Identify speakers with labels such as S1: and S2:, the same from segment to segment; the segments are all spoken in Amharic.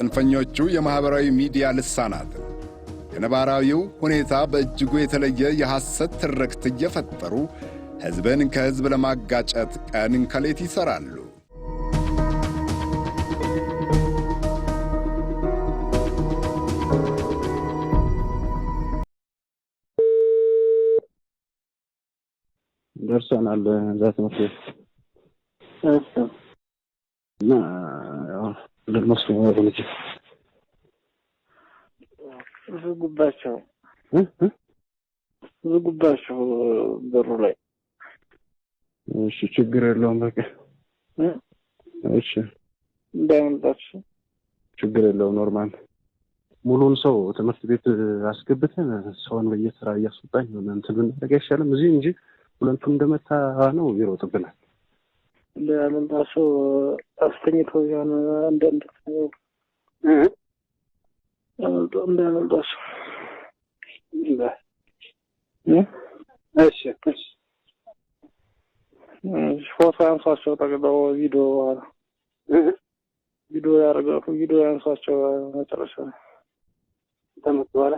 S1: ጽንፈኞቹ የማህበራዊ ሚዲያ ልሳናት ከነባራዊው ሁኔታ በእጅጉ የተለየ የሐሰት ትርክት እየፈጠሩ ሕዝብን ከሕዝብ ለማጋጨት ቀን ከሌት ይሠራሉ።
S2: ደርሰናል ዛት መጥተህ እና ለምስሉ ወርልጅ
S3: ዝጉባቸው በሩ ላይ
S2: እሺ ችግር የለውም በቃ እሺ
S3: እንዳይመጣችሁ
S2: ችግር የለውም ኖርማል ሙሉን ሰው ትምህርት ቤት አስገብተን ሰውን በየስራ እያስወጣኝ እንትን ብናደርግ አይሻልም እዚህ እንጂ ሁለቱ እንደመታ ነው ይሮጥብናል
S3: ለአለምታቸው አስተኝቶ ያን እንደንት እንደንታቸው እሺ ፎቶ አንሳቸው ተቀበው ቪዲዮ ያደርጋሉ ቪዲዮ አንሳቸው መጨረሻ ተመጥቷል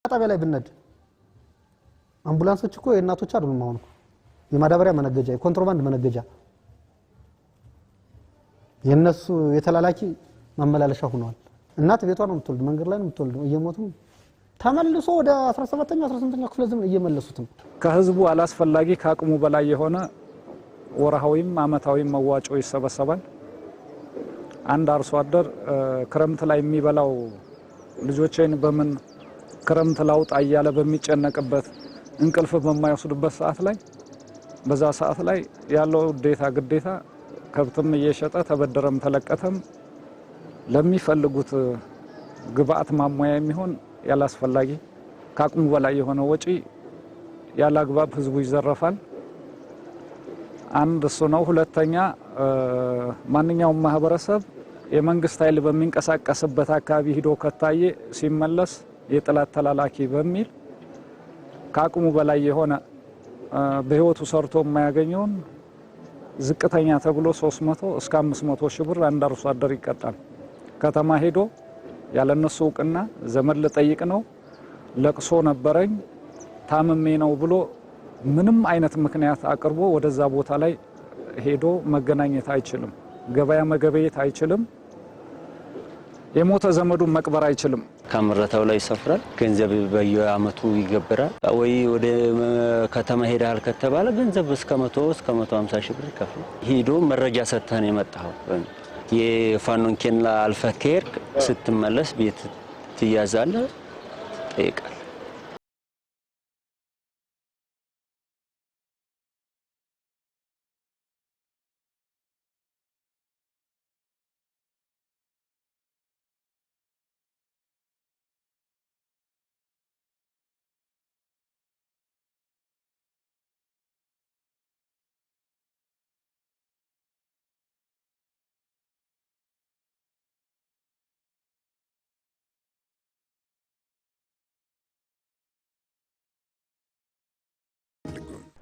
S4: ጣቢያ ላይ ብንነድ አምቡላንሶች እኮ የእናቶች አይደሉም አሁን የማዳበሪያ መነገጃ የኮንትሮባንድ መነገጃ የነሱ የተላላኪ ማመላለሻ ሆነዋል እናት ቤቷ ነው የምትወልድ መንገድ ላይ ነው የምትወልድ እየሞቱ ተመልሶ ወደ 17ኛ 18ኛ ክፍለ ዘመን እየመለሱት ነው
S5: ከህዝቡ አላስፈላጊ ከአቅሙ በላይ የሆነ ወራሃዊም አመታዊም መዋጮ ይሰበሰባል አንድ አርሶ አደር ክረምት ላይ የሚበላው ልጆቼን በምን ክረምት ላውጣ እያለ በሚጨነቅበት እንቅልፍ በማይወስድበት ሰዓት ላይ በዛ ሰዓት ላይ ያለው ግዴታ ከብትም እየሸጠ ተበደረም ተለቀተም ለሚፈልጉት ግብአት ማሟያ የሚሆን ያላስፈላጊ ከአቅሙ በላይ የሆነ ወጪ ያላግባብ ህዝቡ ይዘረፋል አንድ እሱ ነው ሁለተኛ ማንኛውም ማህበረሰብ የመንግስት ኃይል በሚንቀሳቀስበት አካባቢ ሄዶ ከታየ ሲመለስ የጥላት ተላላኪ በሚል ከአቅሙ በላይ የሆነ በህይወቱ ሰርቶ የማያገኘውን ዝቅተኛ ተብሎ 300 እስከ 500 ሺህ ብር አንድ አርሶ አደር ይቀጣል ከተማ ሄዶ ያለነሱ እውቅና ዘመድ ለጠይቅ ነው ለቅሶ ነበረኝ ታምሜ ነው ብሎ ምንም አይነት ምክንያት አቅርቦ ወደዛ ቦታ ላይ ሄዶ መገናኘት አይችልም ገበያ መገበየት አይችልም የሞተ ዘመዱን መቅበር አይችልም
S6: ካመረታው ላይ ይሰፍራል ገንዘብ በየአመቱ ይገብራል ወይ ወደ ከተማ ሄዳል ከተባለ ገንዘብ እስከ 100 እስከ 150 ሺህ ብር ይከፍላል ሄዶ መረጃ ሰጥተን የመጣው የፋኖን ኬንላ አልፈከር ስትመለስ ቤት ትያዛለ ጠይቃል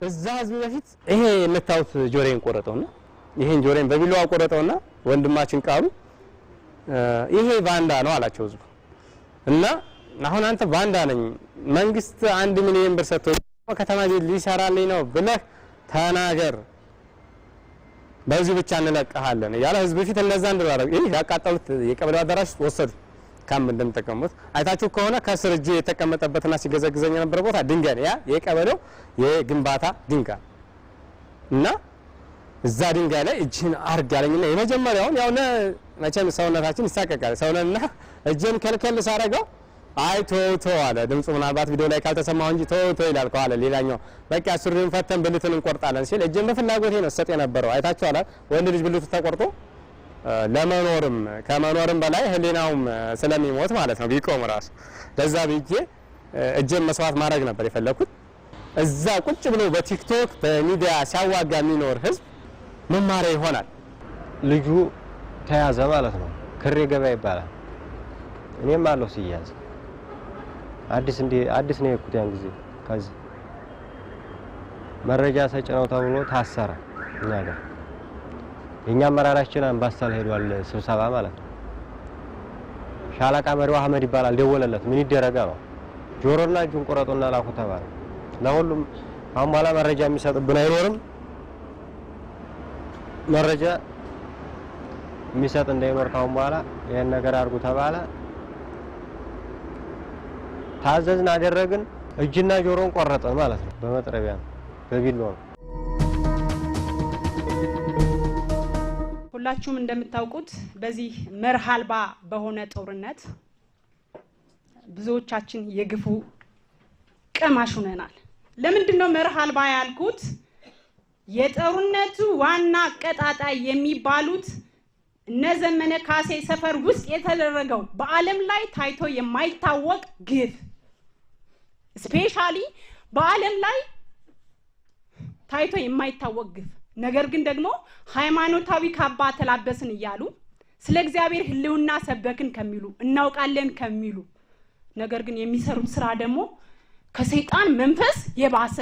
S7: እዛ ህዝብ በፊት ይሄ የምታዩት ጆሮዬን ቆረጠውና ይሄን ጆሮዬን በቢላዋ ቆረጠውና ወንድማችን ቃሉ ይሄ ባንዳ ነው አላቸው ህዝቡ። እና አሁን አንተ ባንዳ ነኝ መንግስት 1 ሚሊዮን ብር ሰጥቶ ከተማ ሊሰራልኝ ነው ብለህ ተናገር በዚህ ብቻ እንለቀሃለን ያለ ህዝብ ፊት እንደዛ እንደራረግ ይሄ ያቃጠሉት የቀበሌው አዳራሽ ወሰዱ ካም እንደምትጠቀሙት አይታችሁ ከሆነ ከስር እጄ የተቀመጠበትና ሲገዘግዘኝ የነበረ ቦታ ድንጋይ ያ የቀበሌው የግንባታ ድንጋይ እና እዛ ድንጋይ ላይ እጅን አርግ ያለኝና የመጀመሪያውን ያው መቼም ሰውነታችን ይሳቀቃል ሰውነና እጄን ከልከል ሳረጋው አይ ቶቶ አለ ድምጹ ምናልባት ቪዲዮ ላይ ካልተሰማው እንጂ ቶቶ ይላል ከኋላ ሌላኛው በቃ ሱሪን ፈተን ብልትን እንቆርጣለን ሲል እጄን በፍላጎቴ ነው ሰጥ የነበረው አይታችኋል ወንድ ልጅ ብልቱ ተቆርጦ ለመኖርም ከመኖርም በላይ ህሊናውም ስለሚሞት ማለት ነው ቢቆም ራሱ ለዛ ቢጄ እጄን መስዋዕት ማድረግ ነበር የፈለኩት እዛ ቁጭ ብሎ በቲክቶክ በሚዲያ ሲያዋጋ የሚኖር ህዝብ መማሪያ ይሆናል
S8: ልጁ ተያዘ ማለት ነው ክሬ ገበያ ይባላል እኔም አለው ሲያዝ አዲስ ነው የኩት ያን ጊዜ ከዚህ መረጃ ሰጭ ነው ተብሎ ታሰረ እኛ ጋር የኛ አመራራችን አምባሳል ሄዷል ስብሰባ ማለት ነው ሻለቃ መሪው አህመድ ይባላል ደወለለት ምን ይደረጋ ነው ጆሮና እጁን ቆረጦና ላኩ ተባለ ለሁሉም አማላ መረጃ የሚሰጥብን አይኖርም መረጃ የሚሰጥ እንዳይኖር ካሁን በኋላ ይሄን ነገር አድርጉ ተባለ ታዘዝን አደረግን እጅና ጆሮን ቆረጠን ማለት ነው በመጥረቢያ በቢላዋ
S9: ሁላችሁም እንደምታውቁት በዚህ መርህ አልባ በሆነ ጦርነት ብዙዎቻችን የግፉ ቀማሽ ሆነናል ለምንድን ነው መርህ አልባ ያልኩት የጦርነቱ ዋና ቀጣጣይ የሚባሉት እነዘመነ ካሴ ሰፈር ውስጥ የተደረገው በአለም ላይ ታይቶ የማይታወቅ ግፍ ስፔሻሊ በአለም ላይ ታይቶ የማይታወቅ ግፍ ነገር ግን ደግሞ ሃይማኖታዊ ካባ ተላበስን ይያሉ ስለ እግዚአብሔር ህልውና ሰበክን ከሚሉ እናውቃለን ከሚሉ ነገር ግን የሚሰሩት ስራ ደግሞ ከሰይጣን መንፈስ የባሰ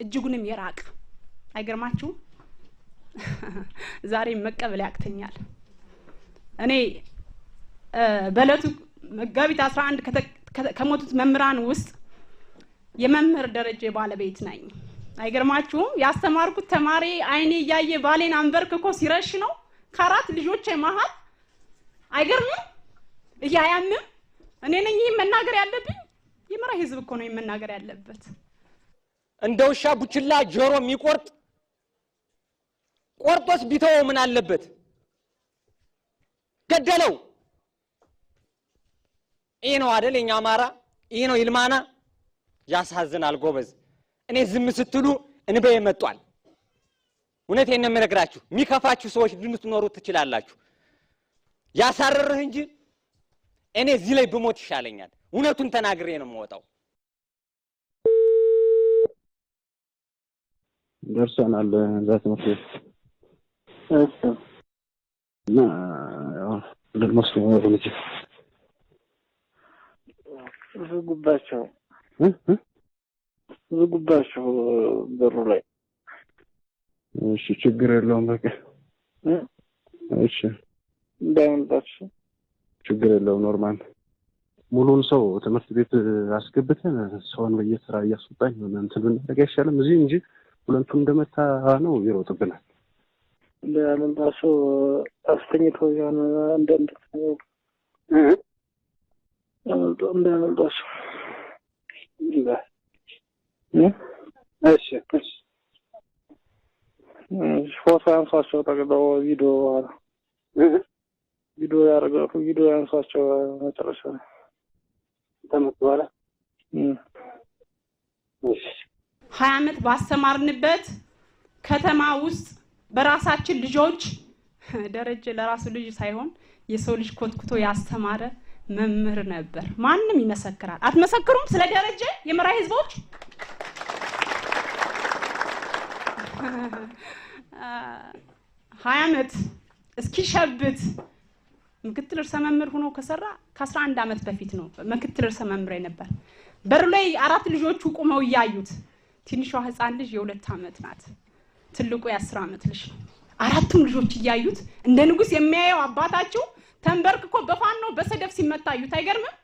S9: እጅጉንም የራቀ አይገርማችሁ ዛሬ መቀበል ያክተኛል እኔ በለቱ መጋቢት 11 ከሞቱት መምህራን ውስጥ የመምህር ደረጃ ባለቤት ነኝ አይገርማችሁም ያስተማርኩት ተማሪ አይኔ ያየ ባሌን አንበርክኮ ሲረሽ ነው ከአራት ልጆቼ መሃል አይገርምም እያያምም እኔ ነኝ መናገር ያለብኝ የመራ ህዝብ እኮ ነው መናገር ያለበት
S10: እንደውሻ ቡችላ ጆሮ የሚቆርጥ ቆርጦስ ቢተው ምን አለበት ገደለው ይሄ ነው አይደል የኛ አማራ ይሄ ነው ይልማና ያሳዝናል ጎበዝ እኔ ዝም ስትሉ እንበ ይመጣል እውነቴን ነው የምነግራችሁ የሚከፋችሁ ሰዎች ልትኖሩ ትችላላችሁ ያሳረርህ እንጂ እኔ እዚህ ላይ በሞት ይሻለኛል እውነቱን ተናግሬ ነው የምወጣው
S2: ደርሰናል ዛት ነው እና ለመስሎ ነው ልጅ
S3: ዝጉባቸው በሩ ላይ
S2: እሺ ችግር የለውም በቃ እሺ
S3: እንዳይመጣችሁ
S2: ችግር የለውም ኖርማል ሙሉን ሰው ትምህርት ቤት አስገብተን ሰውን በየስራ እያስወጣኝ ነው እንትን ብናደርግ አይሻልም እዚህ እንጂ ሁለቱም እንደመታ ነው ይሮጥብናል
S3: እንዳይመጣችሁ አስተኝተው ያን እንደምትሰው እንዳይመጣችሁ እሺ ፎቶ አንሳቸው ተቀበው ቪዲዮ ያረጋሉ ቪዲዮ አንሳቸው መጨረሻ ተመጥቷል
S9: 20 ዓመት ባስተማርንበት ከተማ ውስጥ በራሳችን ልጆች ደረጀ ለራሱ ልጅ ሳይሆን የሰው ልጅ ኮትኩቶ ያስተማረ መምህር ነበር ማንንም ይመሰክራል አትመሰክሩም ስለ ደረጀ የመራ ህዝቦች 20 ዓመት እስኪሸብት ምክትል ርዕሰ መምህር ሆኖ ከሰራ ከ11 ዓመት በፊት ነው ምክትል ርዕሰ መምህር ነበር በር ላይ አራት ልጆቹ ቆመው ያዩት ትንሿ ህፃን ልጅ የ2 ዓመት ናት። ትልቁ የ10 ዓመት ልጅ ነው። አራቱም ልጆች እያዩት እንደ ንጉስ የሚያየው አባታቸው ተንበርክኮ በፋኖ በሰደፍ ሲመታ አዩት። አይገርምም?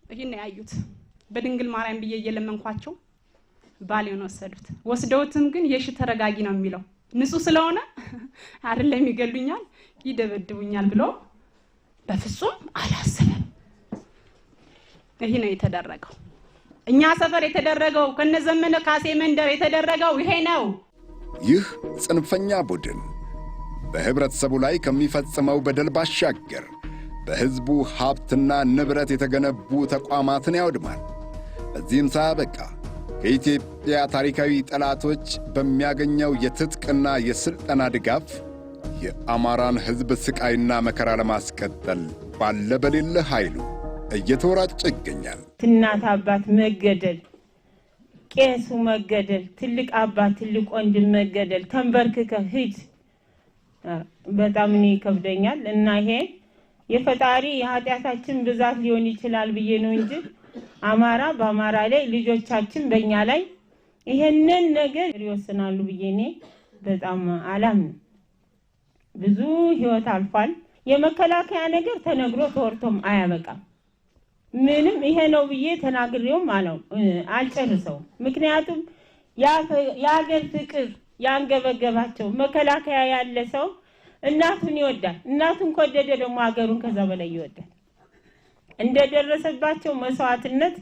S9: ይሄን ያዩት በድንግል ማርያም ብዬ እየለመንኳቸው ባሌን ወስደውትም ግን የሺ ተረጋጊ ነው የሚለው ንጹህ ስለሆነ አይደለም ይገሉኛል ይደበድቡኛል ብሎ በፍጹም አላሰበም። ይሄ ነው የተደረገው። እኛ ሰፈር የተደረገው ከነዘመነ ካሴ መንደር የተደረገው ይሄ ነው።
S1: ይህ ጽንፈኛ ቡድን በህብረተሰቡ ላይ ከሚፈጽመው በደል ባሻገር በህዝቡ ሀብትና ንብረት የተገነቡ ተቋማትን ያወድማል። በዚህም ሳያበቃ ከኢትዮጵያ ታሪካዊ ጠላቶች በሚያገኘው የትጥቅና የስልጠና ድጋፍ የአማራን ህዝብ ስቃይና መከራ ለማስቀጠል ባለ በሌለ ኃይሉ እየተወራጨ ይገኛል።
S11: እናት አባት መገደል፣ ቄሱ መገደል፣ ትልቅ አባት ትልቅ ወንድም መገደል፣ ተንበርክከ ሂድ በጣም ነው ይከብደኛል። እና ይሄ የፈጣሪ የኃጢአታችን ብዛት ሊሆን ይችላል ብዬ ነው እንጂ አማራ በአማራ ላይ ልጆቻችን በእኛ ላይ ይሄንን ነገር ይወስናሉ ብዬ እኔ በጣም አላምንም። ብዙ ህይወት አልፏል። የመከላከያ ነገር ተነግሮ ተወርቶም አያበቃም። ምንም ይሄ ነው ብዬ ተናግሬውም አልጨርሰው። ምክንያቱም የሀገር ፍቅር ያንገበገባቸው መከላከያ ያለ ሰው እናቱን ይወዳል። እናቱን ከወደደ ደግሞ ሀገሩን ከዛ በላይ ይወዳል። እንደደረሰባቸው መስዋዕትነት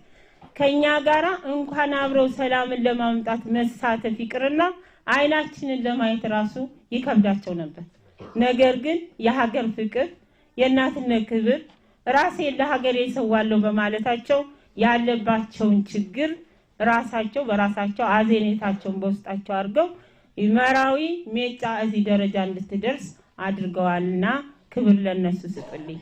S11: ከኛ ጋራ እንኳን አብረው ሰላምን ለማምጣት መሳተፍ ይቅርና አይናችንን ለማየት ራሱ ይከብዳቸው ነበር። ነገር ግን የሀገር ፍቅር የእናትነት ክብር ራሴን ለሀገሬ ሰዋለሁ በማለታቸው ያለባቸውን ችግር ራሳቸው በራሳቸው አዘኔታቸውን በውስጣቸው አድርገው መራዊ ሜጫ እዚህ ደረጃ እንድትደርስ አድርገዋልና ክብር ለነሱ ስጥልኝ።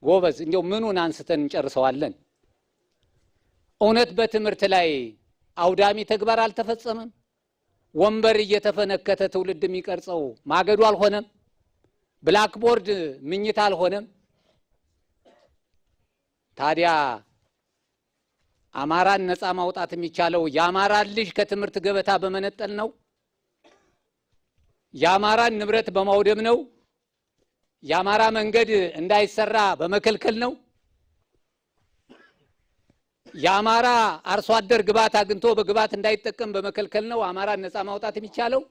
S10: ጎበዝ እንደው ምኑን አንስተን እንጨርሰዋለን? እውነት በትምህርት ላይ አውዳሚ ተግባር አልተፈጸመም? ወንበር እየተፈነከተ ትውልድ የሚቀርጸው ማገዱ አልሆነም? ብላክቦርድ ምኝት አልሆነም? ታዲያ አማራን ነፃ ማውጣት የሚቻለው የአማራን ልጅ ከትምህርት ገበታ በመነጠል ነው? የአማራን ንብረት በማውደም ነው? የአማራ መንገድ እንዳይሰራ በመከልከል ነው? የአማራ አርሶ አደር ግባት አግኝቶ በግባት እንዳይጠቀም በመከልከል ነው አማራን ነፃ ማውጣት የሚቻለው?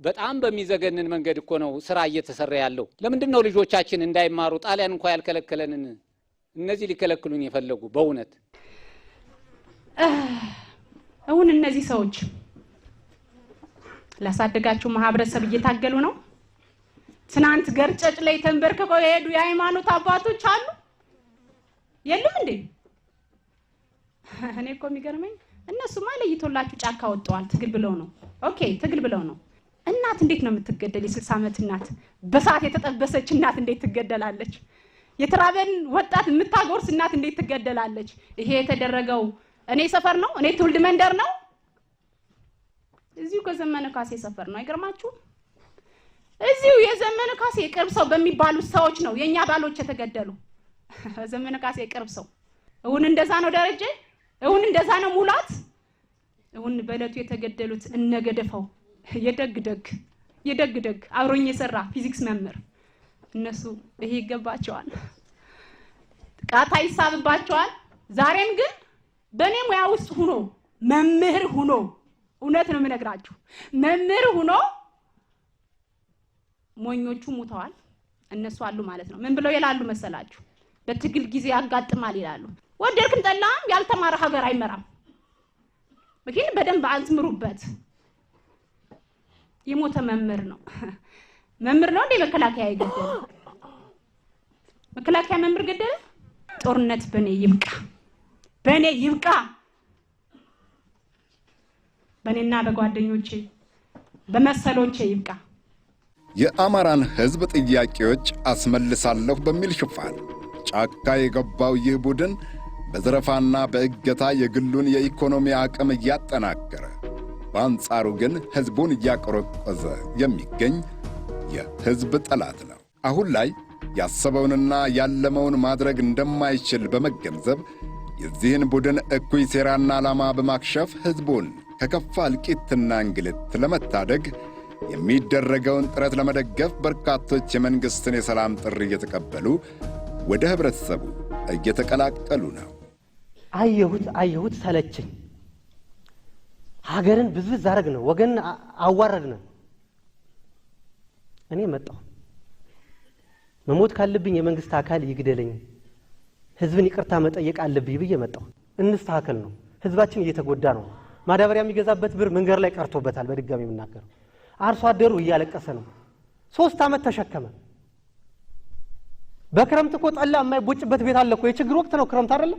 S10: በጣም በሚዘገንን መንገድ እኮ ነው ስራ እየተሰራ ያለው። ለምንድን ነው ልጆቻችን እንዳይማሩ ጣሊያን እንኳን ያልከለከለንን እነዚህ ሊከለክሉን የፈለጉ? በእውነት
S9: አሁን እነዚህ ሰዎች ላሳደጋቸው ማህበረሰብ እየታገሉ ነው። ትናንት ገርጨጭ ላይ ተንበርከው የሄዱ የሃይማኖት አባቶች አሉ የሉም እንዴ? እኔ እኮ የሚገርመኝ እነሱማ ለይቶላችሁ ጫካ ወጣዋል። ትግል ብለው ነው። ኦኬ ትግል ብለው ነው። እናት እንዴት ነው የምትገደል? የ60 ዓመት እናት በሰዓት የተጠበሰች እናት እንዴት ትገደላለች? የተራበን ወጣት የምታጎርስ እናት እንዴት ትገደላለች? ይሄ የተደረገው እኔ ሰፈር ነው፣ እኔ ትውልድ መንደር ነው። እዚሁ ከዘመነ ካሴ ሰፈር ነው። አይገርማችሁ? እዚሁ የዘመነ ካሴ ቅርብ ሰው በሚባሉ ሰዎች ነው የኛ ባሎች የተገደሉ። ዘመነ ካሴ ቅርብ ሰው እውን እንደዛ ነው ደረጀ? እውን እንደዛ ነው ሙላት? እውን በእለቱ የተገደሉት እነገደፈው የደግ አብሮኝ የሰራ ፊዚክስ መምህር እነሱ ይሄ ይገባቸዋል፣ ቃታ ይሳብባቸዋል። ዛሬም ግን በኔ ሙያ ውስጥ ሆኖ መምህር ሆኖ እውነት ነው የምነግራችሁ መምህር ሆኖ ሞኞቹ ሙተዋል፣ እነሱ አሉ ማለት ነው። ምን ብለው ይላሉ መሰላችሁ? በትግል ጊዜ ያጋጥማል ይላሉ። ወደድክም ጠላም ያልተማረ ሀገር አይመራም። ግን በደንብ አንስምሩበት። የሞተ መምህር ነው መምህር ነው እንደ መከላከያ ይገደል? መከላከያ መምህር ገደለ? ጦርነት በኔ ይብቃ፣ በኔና በጓደኞቼ በመሰሎቼ ይብቃ።
S1: የአማራን ሕዝብ ጥያቄዎች አስመልሳለሁ በሚል ሽፋን ጫካ የገባው ይህ ቡድን በዘረፋና በእገታ የግሉን የኢኮኖሚ አቅም እያጠናከረ፣ በአንጻሩ ግን ሕዝቡን እያቆረቆዘ የሚገኝ የሕዝብ ጠላት ነው። አሁን ላይ ያሰበውንና ያለመውን ማድረግ እንደማይችል በመገንዘብ የዚህን ቡድን እኩይ ሴራና ዓላማ በማክሸፍ ሕዝቡን ከከፋ እልቂትና እንግልት ለመታደግ የሚደረገውን ጥረት ለመደገፍ በርካቶች የመንግሥትን የሰላም ጥሪ እየተቀበሉ ወደ ኅብረተሰቡ እየተቀላቀሉ ነው።
S12: አየሁት ሰለችኝ። ሀገርን ብዝብዝ አረግ ነው፣ ወገን አዋረድ ነው። እኔ መጣሁ። መሞት ካለብኝ የመንግስት አካል ይግደለኝ፣ ህዝብን ይቅርታ መጠየቅ አለብኝ ብዬ መጣሁ። እንስተካከል ነው። ህዝባችን እየተጎዳ ነው። ማዳበሪያ የሚገዛበት ብር መንገድ ላይ ቀርቶበታል። በድጋሚ የምናገረው አርሶ አደሩ እያለቀሰ ነው። 3 ዓመት ተሸከመ። በክረምት እኮ ጠላ የማይቦጭበት ቤት አለ እኮ። የችግር ወቅት ነው ክረምት አይደለ?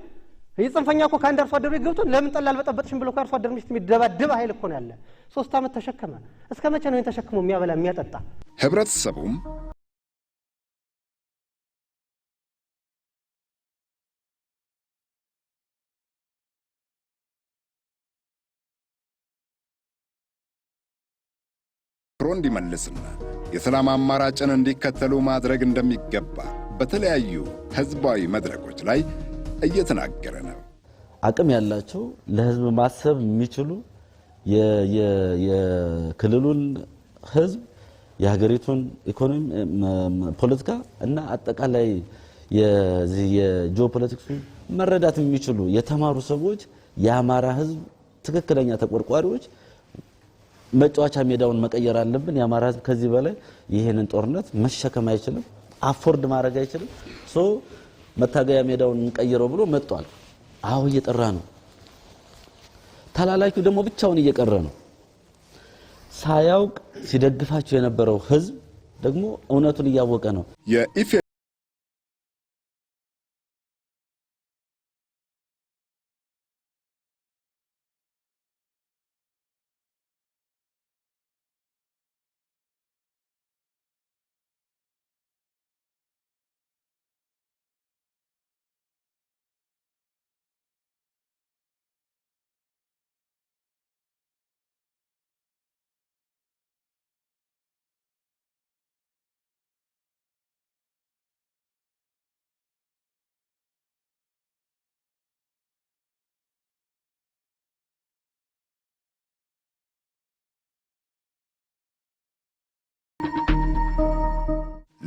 S12: የጽንፈኛ እኮ ከአንድ አርሶ አደሩ ገብቶ ለምን ጠላ አልበጠበጥሽም ብሎ ከአርሶ አደር ሚስት የሚደባደብ ኃይል እኮ ነው ያለ። 3 ዓመት ተሸከመ። እስከ መቼ ነው ተሸክሞ የሚያበላ የሚያጠጣ?
S1: ህብረተሰቡም እንዲመልስና የሰላም አማራጭን እንዲከተሉ ማድረግ እንደሚገባ በተለያዩ ህዝባዊ መድረኮች ላይ እየተናገረ ነው።
S13: አቅም ያላቸው ለህዝብ ማሰብ የሚችሉ የክልሉን ህዝብ፣ የሀገሪቱን ኢኮኖሚ፣ ፖለቲካ እና አጠቃላይ የጂኦፖለቲክሱ መረዳት የሚችሉ የተማሩ ሰዎች፣ የአማራ ህዝብ ትክክለኛ ተቆርቋሪዎች መጫወቻ ሜዳውን መቀየር አለብን። የአማራ ህዝብ ከዚህ በላይ ይሄንን ጦርነት መሸከም አይችልም፣ አፎርድ ማድረግ አይችልም። መታገያ ሜዳውን እንቀይረው ብሎ መጥቷል። አሁን እየጠራ ነው። ተላላኪው ደግሞ ብቻውን እየቀረ ነው። ሳያውቅ ሲደግፋቸው የነበረው ህዝብ ደግሞ እውነቱን እያወቀ ነው።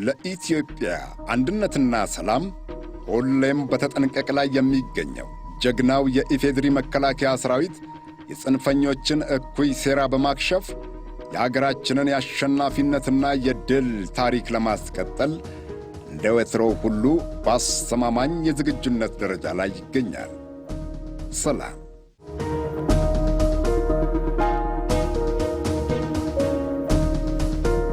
S1: ለኢትዮጵያ አንድነትና ሰላም ሁሌም በተጠንቀቅ ላይ የሚገኘው ጀግናው የኢፌድሪ መከላከያ ሰራዊት የጽንፈኞችን እኩይ ሴራ በማክሸፍ የሀገራችንን የአሸናፊነትና የድል ታሪክ ለማስቀጠል እንደ ወትሮው ሁሉ በአስተማማኝ የዝግጁነት ደረጃ ላይ ይገኛል። ሰላም።